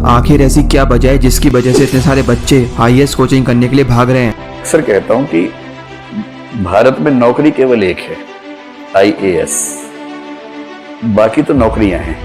आखिर ऐसी क्या वजह है जिसकी वजह से इतने सारे बच्चे आईएएस कोचिंग करने के लिए भाग रहे हैं? अक्सर कहता हूं कि भारत में नौकरी केवल एक है, आईएएस, बाकी तो नौकरियां हैं।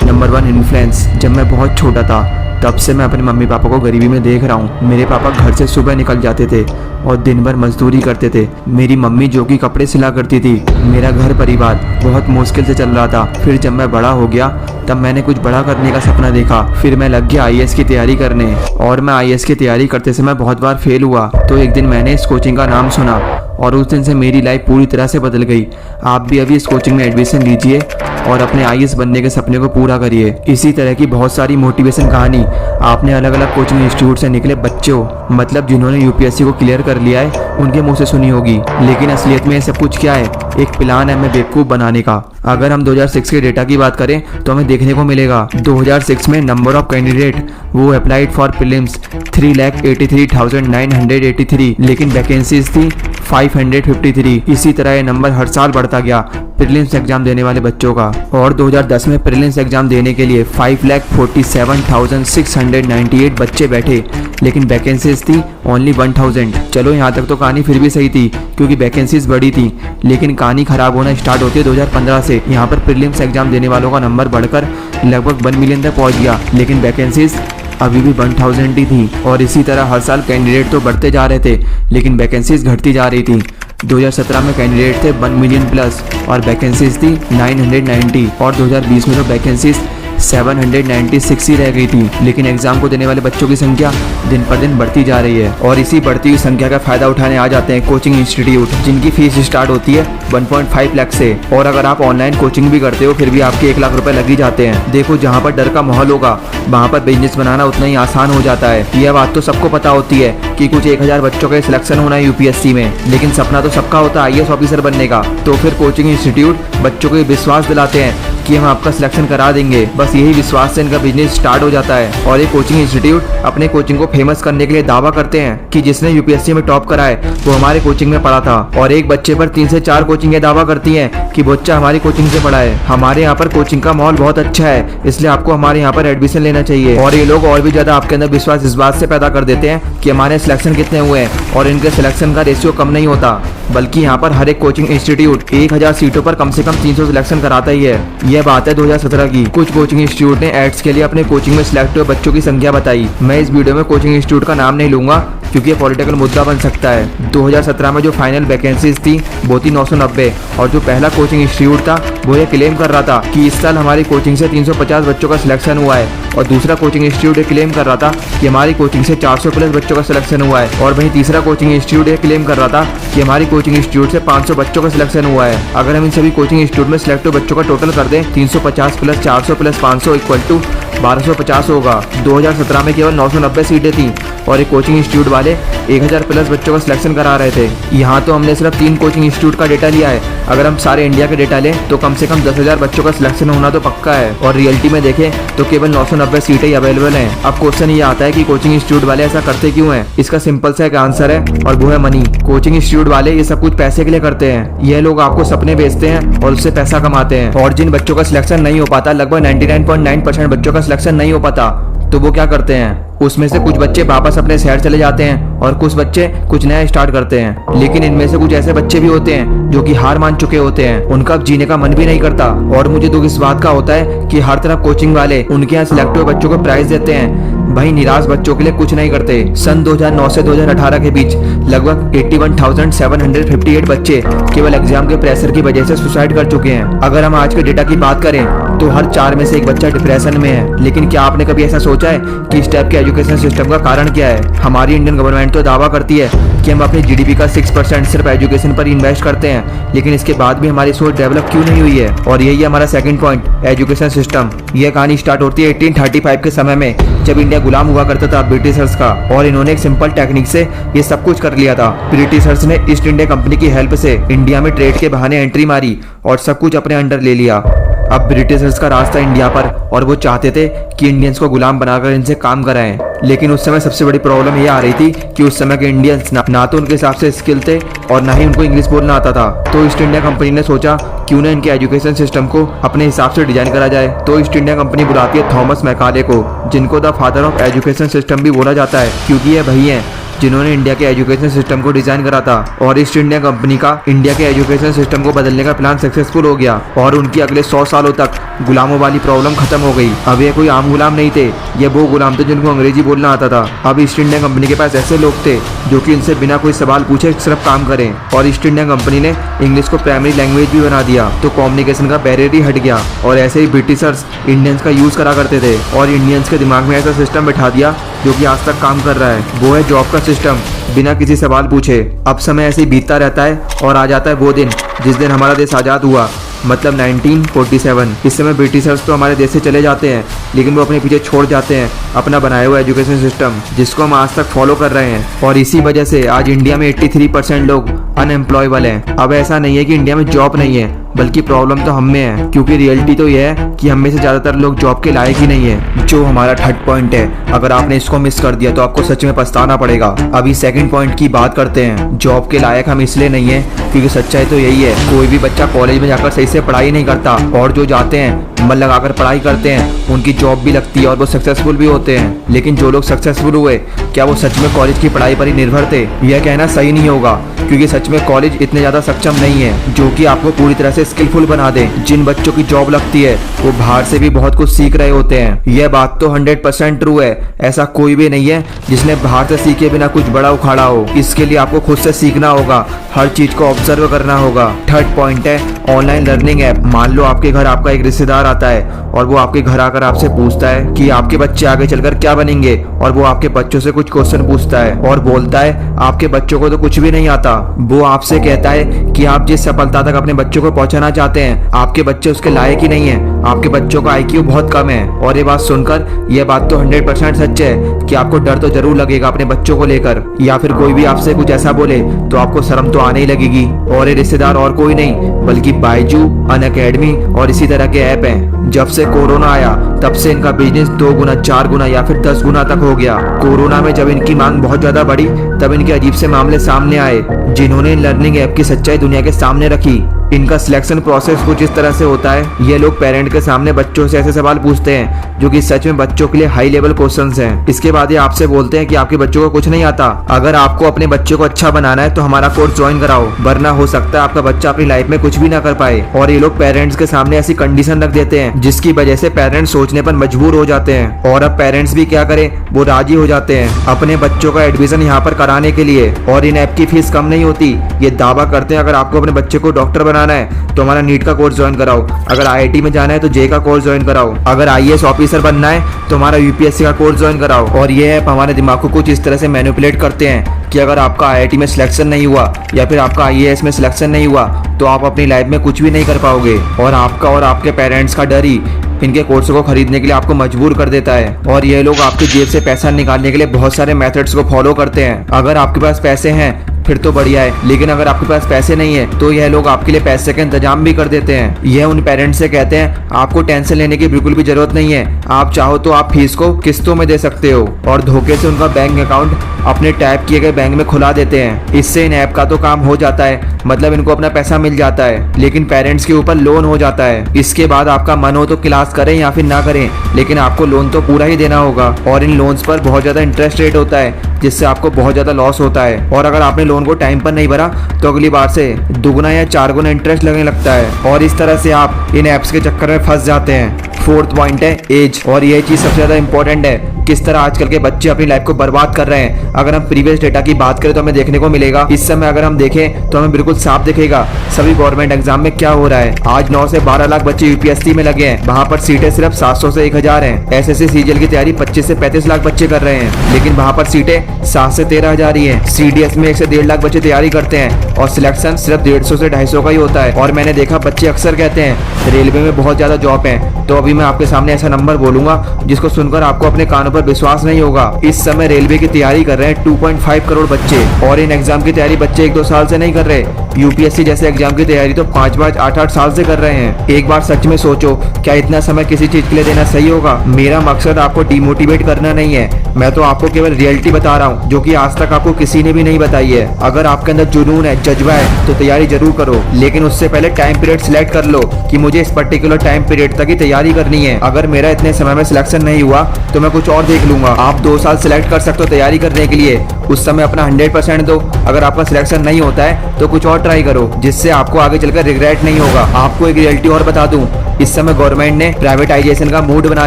Number 1 influence. जब मैं बहुत छोटा था तब से मैं अपने मम्मी पापा को गरीबी में देख रहा हूँ। मेरे पापा घर से सुबह निकल जाते थे और दिन भर मजदूरी करते थे। मेरी मम्मी जो कि कपड़े सिला करती थी। मेरा घर परिवार बहुत मुश्किल से चल रहा था। फिर जब मैं बड़ा हो गया तब मैंने कुछ बड़ा करने का सपना देखा। फिर मैं लग गया आईएएस की तैयारी करने, और मैं आईएएस की तैयारी करते समय बहुत बार फेल हुआ। तो एक दिन मैंने इस कोचिंग का नाम सुना और उस दिन से मेरी लाइफ पूरी तरह से बदल गई। आप भी अभी इस कोचिंग में एडमिशन लीजिए और अपने आईएएस बनने के सपने को पूरा करिए। इसी तरह की बहुत सारी मोटिवेशन कहानी आपने अलग अलग कोचिंग इंस्टीट्यूट से निकले बच्चों, मतलब जिन्होंने यूपीएससी को क्लियर कर लिया है, उनके मुंह से सुनी होगी। लेकिन असलियत में ये सब कुछ क्या है? एक प्लान है हमें बेवकूफ़ बनाने का। अगर हम 2006 के डेटा की बात करें तो हमें देखने को मिलेगा 2006 में नंबर ऑफ कैंडिडेट वो अप्लाइड फॉर प्रीलिम्स 3,83,983, लेकिन वैकेंसीज थी 553। इसी तरह ये नंबर हर साल बढ़ता गया प्रीलिम्स एग्जाम देने वाले बच्चों का। और 2010 में प्रीलिम्स एग्जाम देने के लिए 5,47,698 बच्चे बैठे, लेकिन वैकेंसीज थी ओनली 1000। चलो यहाँ तक तो कहानी फिर भी सही थी क्योंकि वैकेंसीज बढ़ी थी, लेकिन कहानी खराब होना स्टार्ट होती है 2015 से। यहाँ पर प्रीलिम्स एग्जाम देने वालों का नंबर बढ़कर लगभग 1 मिलियन तक पहुँच गया, लेकिन वैकेंसीज अभी भी 1000 ही थी। और इसी तरह हर साल कैंडिडेट तो बढ़ते जा रहे थे लेकिन वैकेंसीज घटती जा रही थी। 2017 में कैंडिडेट थे 1 मिलियन प्लस और वैकेंसीज थी 990, और 2020 में तो वैकेंसीज 796 ही रह गई थी। लेकिन एग्जाम को देने वाले बच्चों की संख्या दिन पर दिन बढ़ती जा रही है, और इसी बढ़ती हुई संख्या का फायदा उठाने आ जाते हैं कोचिंग इंस्टीट्यूट, जिनकी फीस स्टार्ट होती है 1.5 लाख से। और अगर आप ऑनलाइन कोचिंग भी करते हो फिर भी आपके 1 लाख रुपए लग ही जाते हैं। देखो, जहाँ पर डर का माहौल होगा वहाँ पर बिजनेस बनाना उतना ही आसान हो जाता है। यह बात तो सबको पता होती है कि कुछ 1000 बच्चों का सिलेक्शन होना है यूपीएससी में, लेकिन सपना तो सबका होता है आईएएस ऑफिसर बनने का। तो फिर कोचिंग इंस्टीट्यूट बच्चों को विश्वास दिलाते हैं कि हम आपका सिलेक्शन करा देंगे। बस यही विश्वास से इनका बिजनेस स्टार्ट हो जाता है। और ये कोचिंग इंस्टीट्यूट अपने कोचिंग को फेमस करने के लिए दावा करते हैं कि जिसने यूपीएससी में टॉप करा है वो हमारे कोचिंग में पढ़ा था। और एक बच्चे पर 3 से 4 कोचिंग दावा करती हैं कि बच्चा हमारी कोचिंग से पढ़ा है। हमारे यहाँ पर कोचिंग का माहौल बहुत अच्छा है, इसलिए आपको हमारे यहाँ पर एडमिशन लेना चाहिए। और ये लोग और भी ज्यादा आपके अंदर विश्वास इस बात से पैदा कर देते हैं कि हमारे सिलेक्शन कितने हुए हैं, और इनके सिलेक्शन का रेशियो कम नहीं होता, बल्कि यहाँ पर हर एक कोचिंग इंस्टीट्यूट 1000 सीटों पर कम से कम 300 सिलेक्शन कराता ही है। यह बात है 2017 की। कुछ कोचिंग इंस्टीट्यूट ने एड्स के लिए अपने कोचिंग में सिलेक्ट हुए बच्चों की संख्या बताई। मैं इस वीडियो में कोचिंग इंस्टीट्यूट का नाम नहीं लूंगा क्योंकि ये पॉलिटिकल मुद्दा बन सकता है। 2017 में जो फाइनल वैकेंसीज थी वो थी 990, और जो पहला कोचिंग इंस्टीट्यूट था वो ये क्लेम कर रहा था कि इस साल हमारी कोचिंग से 350 बच्चों का सिलेक्शन हुआ है। और दूसरा कोचिंग इंस्टीट्यूट ये क्लेम कर रहा था कि हमारी कोचिंग से 400 प्लस बच्चों का सिलेक्शन हुआ है। और वहीं तीसरा कोचिंग इंस्टीट्यूट ये क्लेम कर रहा था कि हमारी कोचिंग इंस्टीट्यूट से 500 बच्चों का सिलेक्शन हुआ है। अगर हम इन सभी कोचिंग इंस्टीट्यूट में सिलेक्ट हुए बच्चों का टोटल कर दें 350 प्लस 400 प्लस 500 इक्वल टू 1250 होगा। 2017 में केवल 990 सीटें थी और एक कोचिंग इंस्टीट्यूट वाले 1000 प्लस बच्चों का सिलेक्शन करा रहे थे। यहाँ तो हमने सिर्फ 3 कोचिंग इंस्टीट्यूट का डेटा लिया है। अगर हम सारे इंडिया के डेटा लें तो कम से कम 10,000 बच्चों का सिलेक्शन होना तो पक्का है, और रियलिटी में देखें तो केवल 990 सीटें ही अवेलेबल हैं। अब क्वेश्चन ये आता है कि कोचिंग इंस्टीट्यूट वाले ऐसा करते क्यों हैं? इसका सिंपल सा एक आंसर है, और वो है मनी। कोचिंग इंस्टीट्यूट वाले ये सब कुछ पैसे के लिए करते हैं। ये लोग आपको सपने बेचते हैं और उससे पैसा कमाते हैं। और जिन बच्चों का सिलेक्शन नहीं हो पाता, लगभग 99.9% बच्चों का सिलेक्शन नहीं हो पाता, तो वो क्या करते हैं? उसमें से कुछ बच्चे वापस अपने शहर चले जाते हैं और कुछ बच्चे कुछ नया स्टार्ट करते हैं। लेकिन इनमें से कुछ ऐसे बच्चे भी होते हैं जो कि हार मान चुके होते हैं, उनका अब जीने का मन भी नहीं करता। और मुझे दुख इस बात का होता है कि हर तरफ कोचिंग वाले उनके यहाँ सिलेक्ट हुए बच्चों को प्राइज देते हैं, वहीं निराश बच्चों के लिए कुछ नहीं करते। सन 2009 से 2018 के बीच लगभग 81,758 बच्चे केवल एग्जाम के प्रेशर की वजह से सुसाइड कर चुके हैं। अगर हम आज के डेटा की बात करें तो हर 4 में से एक बच्चा डिप्रेशन में है। लेकिन क्या आपने कभी ऐसा सोचा है कि इस टाइप के एजुकेशन सिस्टम का कारण क्या है? हमारी इंडियन गवर्नमेंट तो दावा करती है कि हम अपनी जीडीपी का 6% सिर्फ एजुकेशन पर इन्वेस्ट करते हैं, लेकिन इसके बाद भी हमारी सोच डेवलप क्यों नहीं हुई है? और यही है हमारा सेकंड पॉइंट, एजुकेशन सिस्टम। यह कहानी स्टार्ट होती है 1835 के समय में, जब इंडिया गुलाम हुआ करता था ब्रिटिशर्स का, और इन्होंने एक सिंपल टेक्निक से ये सब कुछ कर लिया था। ब्रिटिशर्स ने ईस्ट इंडिया कंपनी की हेल्प से इंडिया में ट्रेड के बहाने एंट्री मारी और सब कुछ अपने अंडर ले लिया। अब ब्रिटिशर्स का राज था इंडिया पर और वो चाहते थे कि इंडियंस को गुलाम बनाकर इनसे काम कराएं। लेकिन उस समय सबसे बड़ी प्रॉब्लम ये आ रही थी कि उस समय के इंडियंस ना तो उनके हिसाब से स्किल थे और ना ही उनको इंग्लिश बोलना आता था। तो ईस्ट इंडिया कंपनी ने सोचा क्यों ना इनके एजुकेशन सिस्टम को अपने हिसाब से डिजाइन करा जाए। तो ईस्ट इंडिया कंपनी बुलाती है थॉमस मैकाले को, जिनको the father of education system भी बोला जाता है, क्योंकि ये वही हैं जिन्होंने इंडिया के एजुकेशन सिस्टम को डिजाइन करा था। और ईस्ट इंडिया कंपनी का इंडिया के एजुकेशन सिस्टम को बदलने का प्लान सक्सेसफुल हो गया और उनकी अगले 100 सालों तक गुलामों वाली प्रॉब्लम खत्म हो गई। अब ये कोई आम गुलाम नहीं थे, ये वो गुलाम थे जिनको अंग्रेजी बोलना आता था। अब ईस्ट इंडिया कंपनी के पास ऐसे लोग थे जो कि इनसे बिना कोई सवाल पूछे सिर्फ काम करें। और ईस्ट इंडिया कंपनी ने इंग्लिश को प्राइमरी लैंग्वेज भी बना दिया, तो कम्युनिकेशन का बैरियर ही हट गया। और ऐसे ही ब्रिटिशर्स इंडियंस का यूज करा करते थे और इंडियंस के दिमाग में ऐसा सिस्टम बैठा दिया जो कि आज तक काम कर रहा है, वो है जॉब का सिस्टम, बिना किसी सवाल पूछे। अब समय ऐसे ही बीतता रहता है और आ जाता है वो दिन जिस दिन हमारा देश आज़ाद हुआ, मतलब 1947। इस समय ब्रिटिशर्स तो हमारे देश से चले जाते हैं, लेकिन वो अपने पीछे छोड़ जाते हैं अपना बनाया हुआ एजुकेशन सिस्टम, जिसको हम आज तक फॉलो कर रहे हैं। और इसी वजह से आज इंडिया में 83% लोग अनएम्प्लॉयबल हैं। अब ऐसा नहीं है कि इंडिया में जॉब नहीं है, बल्कि प्रॉब्लम तो हम में है, क्योंकि रियलिटी तो यह है कि हम में से ज़्यादातर लोग जॉब के लायक ही नहीं है, जो हमारा थर्ड पॉइंट है। अगर आपने इसको मिस कर दिया तो आपको सच में पछताना पड़ेगा। अभी सेकंड पॉइंट की बात करते हैं। जॉब के लायक हम इसलिए नहीं है क्योंकि सच्चाई तो यही है, कोई भी बच्चा कॉलेज में जाकर सही से पढ़ाई नहीं करता, और जो जाते हैं मन लगाकर पढ़ाई करते हैं उनकी जॉब भी लगती है और वो सक्सेसफुल भी होते हैं। लेकिन जो लोग सक्सेसफुल हुए, क्या वो सच में कॉलेज की पढ़ाई पर ही निर्भर थे? यह कहना सही नहीं होगा, क्योंकि सच में कॉलेज इतने ज़्यादा सक्षम नहीं है जो कि आपको पूरी तरह से स्किलफुल बना दे। जिन बच्चों की जॉब लगती है वो बाहर से भी बहुत कुछ सीख रहे होते हैं। यह बात तो 100% ट्रू है। ऐसा कोई भी नहीं है जिसने बाहर से सीखे बिना कुछ बड़ा उखाड़ा हो। इसके लिए आपको खुद से सीखना होगा, हर चीज को ऑब्जर्व करना होगा। थर्ड पॉइंट है ऑनलाइन लर्निंग ऐप। मान लो आपके घर आपका एक रिश्तेदार आता है और वो आपके घर आकर आपसे पूछता है कि आपके बच्चे आगे चलकर क्या बनेंगे, और वो आपके बच्चों से कुछ क्वेश्चन पूछता है और बोलता है आपके बच्चों को तो कुछ भी नहीं आता। वो आपसे कहता है कि आप जिस सफलता तक अपने बच्चों को पहुंचाना चाहते हैं आपके बच्चे उसके लायक ही नहीं है, आपके बच्चों का IQ बहुत कम है। और ये बात सुनकर यह बात तो 100% सच है कि आपको डर तो जरूर लगेगा अपने बच्चों को लेकर, या फिर कोई भी आपसे कुछ ऐसा बोले तो आपको शर्म तो आने ही लगेगी। और ये रिश्तेदार और कोई नहीं बल्कि बायजू, अनअकैडमी और इसी तरह के ऐप हैं। जब से कोरोना आया तब से इनका बिजनेस 2 गुना, 4 गुना या फिर 10 गुना तक हो गया। कोरोना में जब इनकी मांग बहुत ज्यादा बढ़ी तब इनके अजीब से मामले सामने आए, जिन्होंने लर्निंग ऐप की सच्चाई दुनिया के सामने रखी। इनका सिलेक्शन प्रोसेस कुछ इस तरह से होता है, ये लोग पेरेंट के सामने बच्चों से ऐसे सवाल पूछते हैं जो कि सच में बच्चों के लिए हाई लेवल क्वेश्चंस हैं। इसके बाद ये आपसे बोलते हैं कि आपके बच्चों को कुछ नहीं आता, अगर आपको अपने बच्चों को अच्छा बनाना है तो हमारा कोर्स ज्वाइन कराओ, वरना हो सकता है आपका बच्चा अपनी लाइफ में कुछ भी ना कर पाए। और ये लोग पेरेंट्स के सामने ऐसी कंडीशन रख देते हैं जिसकी वजह से पेरेंट्स सोचने पर मजबूर हो जाते हैं। और अब पेरेंट्स भी क्या करें, वो राजी हो जाते हैं अपने बच्चों का एडमिशन यहाँ पर कराने के लिए। और इन ऐप की फीस कम नहीं होती। ये दावा करते हैं अगर आपको अपने बच्चे को डॉक्टर बनाना है तो हमारा नीट का कोर्स ज्वाइन कराओ, अगर IIT में जाना है तो JEE का कोर्स ज्वाइन कराओ, अगर IAS ऑफिसर बनना है तो हमारा UPSC का कोर्स ज्वाइन कराओ। और ये ऐप हमारे दिमाग को कुछ इस तरह से मैनिपुलेट करते हैं कि अगर आपका IIT में सिलेक्शन नहीं हुआ या फिर आपका IAS में सिलेक्शन नहीं हुआ तो आप अपनी लाइफ में कुछ भी नहीं कर पाओगे। और आपका और आपके पेरेंट्स का डर ही इनके कोर्सों को खरीदने के लिए आपको मजबूर कर देता है। और ये लोग आपकी जेब से पैसा निकालने के लिए बहुत सारे मेथड्स को फॉलो करते हैं। अगर आपके पास पैसे हैं फिर तो बढ़िया है, लेकिन अगर आपके पास पैसे नहीं है तो यह लोग आपके लिए पैसे का इंतजाम भी कर देते हैं। यह उन पेरेंट्स से कहते हैं आपको टेंशन लेने की बिल्कुल भी जरूरत नहीं है, आप चाहो तो आप फीस को किस्तों में दे सकते हो, और धोखे से उनका बैंक अकाउंट अपने टैप किए गए बैंक में खुला देते हैं। इससे इन ऐप का तो काम हो जाता है, मतलब इनको अपना पैसा मिल जाता है, लेकिन पेरेंट्स के ऊपर लोन हो जाता है। इसके बाद आपका मन हो तो क्लास करें या फिर ना करें, लेकिन आपको लोन तो पूरा ही देना होगा। और इन लोन्स पर बहुत ज्यादा इंटरेस्ट रेट होता है, जिससे आपको बहुत ज्यादा लॉस होता है। और अगर आपने लोन को टाइम पर नहीं भरा तो अगली बार से 2 गुना या 4 गुना इंटरेस्ट लगने लगता है, और इस तरह से आप इन ऐप्स के चक्कर में फंस जाते हैं। फोर्थ पॉइंट है एज, और ये चीज सबसे ज्यादा इंपॉर्टेंट है, किस तरह आजकल के बच्चे अपनी लाइफ को बर्बाद कर रहे हैं। अगर हम प्रीवियस डेटा की बात करें तो हमें देखने को मिलेगा, इस समय अगर हम देखें तो हमें बिल्कुल साफ दिखेगा सभी गवर्नमेंट एग्जाम में क्या हो रहा है। आज 9 से 12 लाख बच्चे UPSC में लगे हैं, वहाँ पर सीटें सिर्फ 700 से 1000 हैं। SSC CGL की तैयारी 25 से 35 लाख बच्चे कर रहे हैं, लेकिन वहाँ पर सीटें 7 से 13,000 ही है। CDS में 1 से 1.5 लाख बच्चे तैयारी करते हैं और सिलेक्शन सिर्फ 150 से 250 का ही होता है। और मैंने देखा बच्चे अक्सर कहते हैं रेलवे में बहुत ज्यादा जॉब है, तो अभी मैं आपके सामने ऐसा नंबर बोलूंगा जिसको सुनकर आपको अपने कानों पर पर विश्वास नहीं होगा, इस समय रेलवे की तैयारी कर रहे हैं 2.5 करोड़ बच्चे, और इन एग्जाम की तैयारी बच्चे 1-2 साल से नहीं कर रहे। यूपीएससी जैसे एग्जाम की तैयारी तो 5-5, 8-8 साल से कर रहे हैं। एक बार सच में सोचो, क्या इतना समय किसी चीज के लिए देना सही होगा? मेरा मकसद आपको डिमोटिवेट करना नहीं है, मैं तो आपको केवल रियलिटी बता रहा हूँ, जो कि आज तक आपको किसी ने भी नहीं बताई है। अगर आपके अंदर जुनून है, जज्बा है, तो तैयारी जरूर करो, लेकिन उससे पहले टाइम पीरियड सिलेक्ट कर लो कि मुझे इस पर्टिकुलर टाइम पीरियड तक ही तैयारी करनी है। अगर मेरा इतने समय में सिलेक्शन नहीं हुआ तो मैं कुछ और देख लूंगा। आप 2 साल सिलेक्ट कर सकते हो तैयारी करने के लिए, उस समय अपना 100% दो। अगर आपका सिलेक्शन नहीं होता है तो कुछ और ट्राई करो, जिससे आपको आगे चलकर रिग्रेट नहीं होगा। आपको एक रियलिटी और बता दूं, इस समय गवर्नमेंट ने प्राइवेटाइजेशन का मूड बना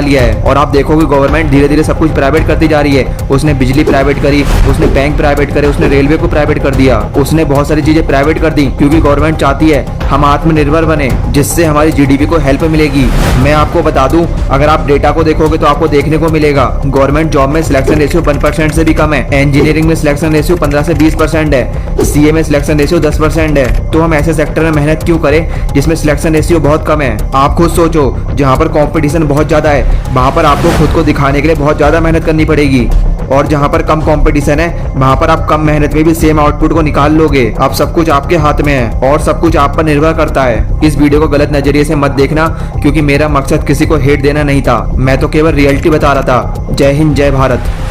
लिया है, और आप देखोगे गवर्नमेंट धीरे धीरे सब कुछ प्राइवेट करती जा रही है। उसने बिजली प्राइवेट करी, उसने बैंक प्राइवेट करे, उसने रेलवे को प्राइवेट कर दिया, उसने बहुत सारी चीजें प्राइवेट कर दी, क्योंकि गवर्नमेंट चाहती है हम आत्मनिर्भर बने, जिससे हमारी जीडीपी को हेल्प मिलेगी। मैं आपको बता दूं, अगर आप डेटा को देखोगे तो आपको देखने को मिलेगा गवर्नमेंट जॉब में सिलेक्शन रेशियो 1% से भी कम है, इंजीनियरिंग में सिलेक्शन रेशियो 15 से 20% है, सीए में सिलेक्शन रेशियो 10% है। तो हम ऐसे सेक्टर में मेहनत क्यों करें जिसमें सिलेक्शन रेशियो बहुत कम है? आप खुद सोचो, जहाँ पर कंपटीशन बहुत ज्यादा है वहां पर आपको खुद को दिखाने के लिए बहुत ज्यादा मेहनत करनी पड़ेगी, और जहाँ पर कम कंपटीशन है वहां पर आप कम मेहनत में भी सेम आउटपुट को निकाल लोगे। अब सब कुछ आपके हाथ में है और सब कुछ आप पर निर्भर करता है। इस वीडियो को गलत नजरिए से मत देखना, क्योंकि मेरा मकसद किसी को हेट देना नहीं था, मैं तो केवल रियलिटी बता रहा था। जय हिंद, जय भारत।